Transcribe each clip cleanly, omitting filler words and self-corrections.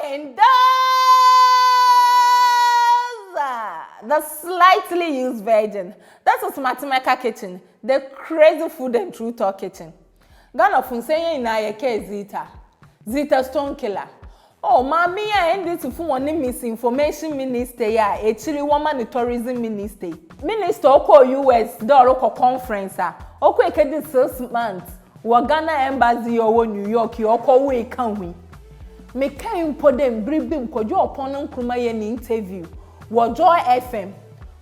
Mendoza, the slightly used version. That was Matimeka Kitchen, the crazy food and true talk kitchen. Ghana Funsenya in Ayake Zita Stone Killer. Oh, mommy, I ended to one misinformation minister, yeah, a chilly woman, tourism minister. Minister Oko US, Doroko conference, Oko Ekedi 6 months, Ghana embassy or New York, Oko way can we? Me can put them briefing kojo upon Nkrumah in interview. Wa Joy FM.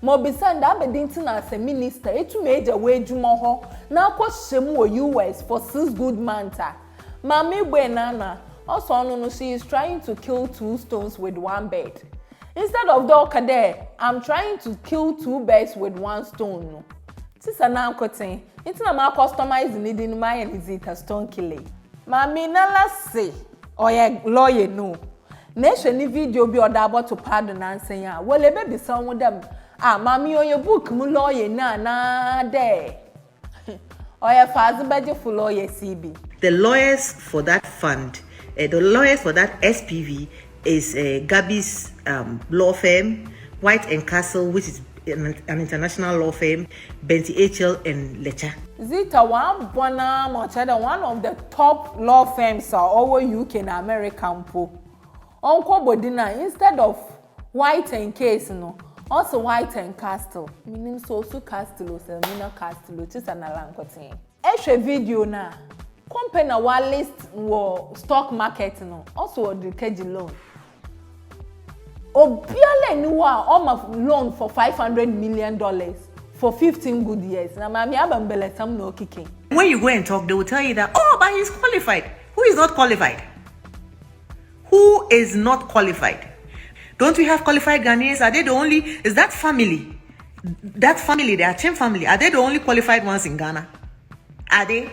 Mo bisanda abedinti na as a minister, etu major way juma ho, na kwa shemu US for 6 good months. Mami Buenana. Also, she is trying to kill 2 stones with 1 bird. Instead of Doka there, I'm trying to kill 2 birds with 1 stone. This is an anchoting. It's not my customized needing my and Zita Stone killing. Mami Nala say, or a lawyer no. Nation video be ordered to pardon and say, well, a baby some with them. Mami, or your book, lawyer na there. Or a father budget for lawyer CB. The lawyers for that fund. The lawyer for that SPV is Gabby's law firm, White and Castle, which is an international law firm, Benty HL and Lecha. Zita one of the top law firms over UK and America. Uncle Bodina, instead of White and Case, also White and Castle. Meaning so Castle, Selmina Castle, just an alancotin. Extra video now. Company wa list wo stock market no also the keji loan obiale ni wa loan for $500 million for 15 good years na mami abambele sam no kicking. When you go and talk, they will tell you that, oh, but he's qualified. Who is not qualified? Who is not qualified? Don't we have qualified Ghanaians? Are they the only? Is that family, the Achem family, are they the only qualified ones in Ghana? Are they?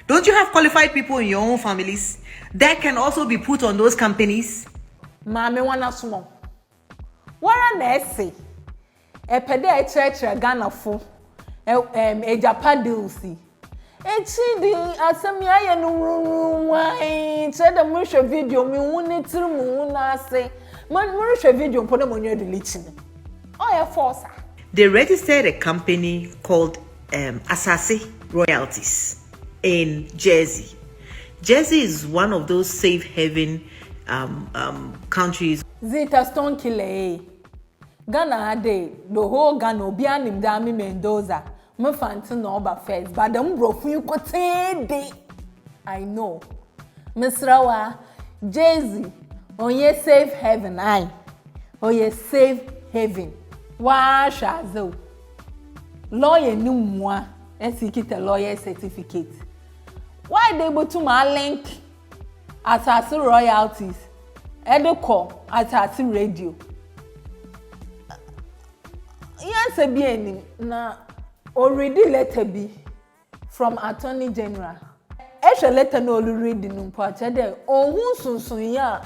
Don't you have qualified people in your own families that can also be put on those companies? Mami wana sumo. Wara na ese. Pede church Ghana fo. Ejapa dealsi. Echi di asemi aye no wai. Che da mo hwe video mi woni tiri mu na ase. Man mo hwe video mpo na mo nwa delete ni. Oya force. They registered a company called Asase Royalties in Jersey. Jersey is one of those safe haven countries. Zita Stone Killer. Ghana ade the whole Ghana obi anim Dami Mendoza. Me fanti no oba first, but them brofu you ko day. I know. Misrawa Jersey onye safe haven I. Oye safe haven. Wa shazo. Lawyer ni mwa. Execute lawyer certificate. Why they able to my link Asase Royalties, Edoko, Asase Radio? Yes, a na already letter B from Attorney General. Esha letter no read in Umpacha there. Oh, sun ya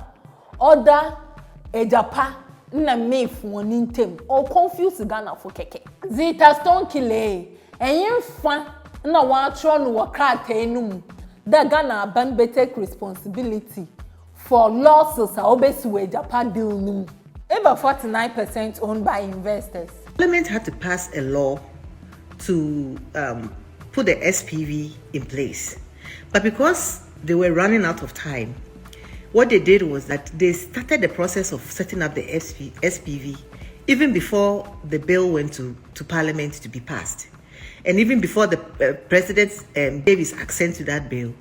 order Ejapa na me for nintem or confuse Ghana for keke. Zita Stone Killer. And you fan na wa tro no wakata enum that Ghana ban take responsibility for losses obesi Japan deal num. About 49% owned by investors. Parliament had to pass a law to put the SPV in place. But because they were running out of time, what they did was that they started the process of setting up the SPV even before the bill went to Parliament to be passed. And even before the president gave his accent to that bill,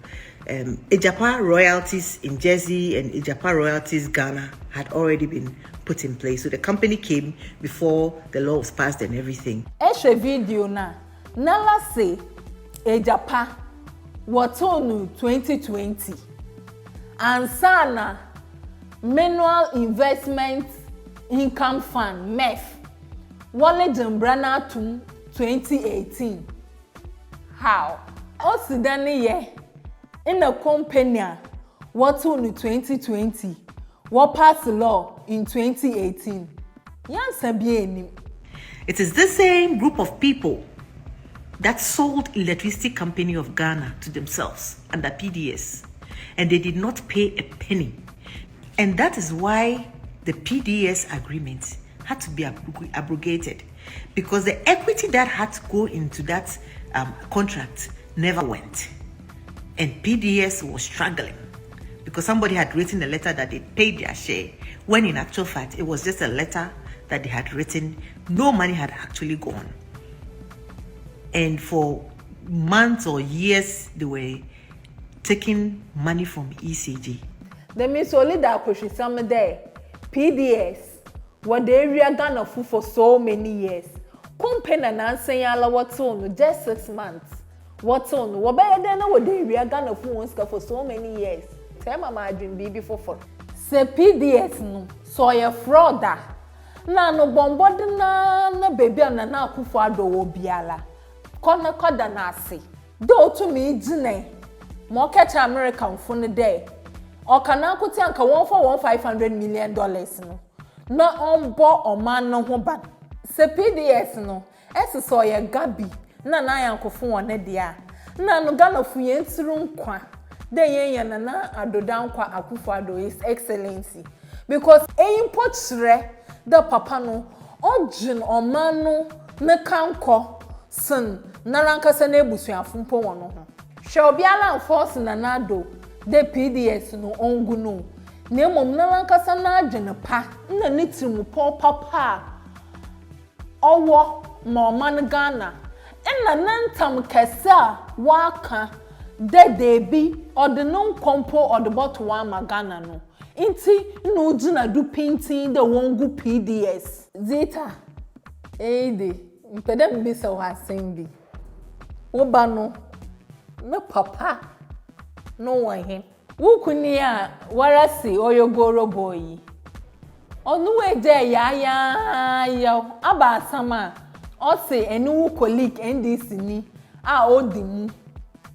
Ejapa Royalties in Jersey and Ejapa Royalties Ghana had already been put in place. So the company came before the law was passed and everything. Eshe video na nala say Ejapa watonu 2020 and sana Manual Investment Income Fund MEF Wale Jembrana to 2018. How? Osidani ye in a company what only 2020 what passed the law in 2018. It is the same group of people that sold Electricity Company of Ghana to themselves under PDS, and they did not pay a penny. And that is why the PDS agreement had to be abrogated, because the equity that had to go into that contract never went. And PDS was struggling because somebody had written a letter that they paid their share, when in actual fact, it was just a letter that they had written. No money had actually gone. And for months or years, they were taking money from ECG. The Miss Olida Koshisam there, PDS, what the area Ghana for so many years. Company and Ansayala what's on just 6 months. What's on? What better than what the area Ghana for so many years. Tell my margin be before. Say PDS no, so a frauder. Na no bombard na baby and na Kufuado will be ala. Corner koda na si. Do to me, Jine. More catch American for the day. Or can I put yanka $1.5 million no? No on board or man no one. Se PDS no. Es so ya Gabi. Na yanko for one dia. Na no Ghana fu yensurun kwa. De yen na adodan kwa Akufo-Addo His Excellency. Because import shre the papa no ojin o man no me kanko sin na rankasa na ebusuafo mpo wono ho. Hwe obiala force na nado the PDS no ongu no. Na mom na rankasa na adwene pa na nitimu papa owo ma man Ghana. Enna nantam kese a waka de bi or the non compo or the bottle one Ghana no. Inti no jina do painting the wongu PDS. Zita. Ede. Mpede mbisa wa sembi. Oba no. Me papa. No wahe. Wukuni ya warasi oyogoro boy. Onu eje ya aba asama. Ose enu colleague NDC ni a odimu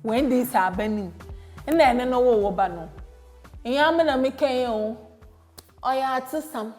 when this happening. Nne no wo ba no. Iya me na meken o. Oya atisam.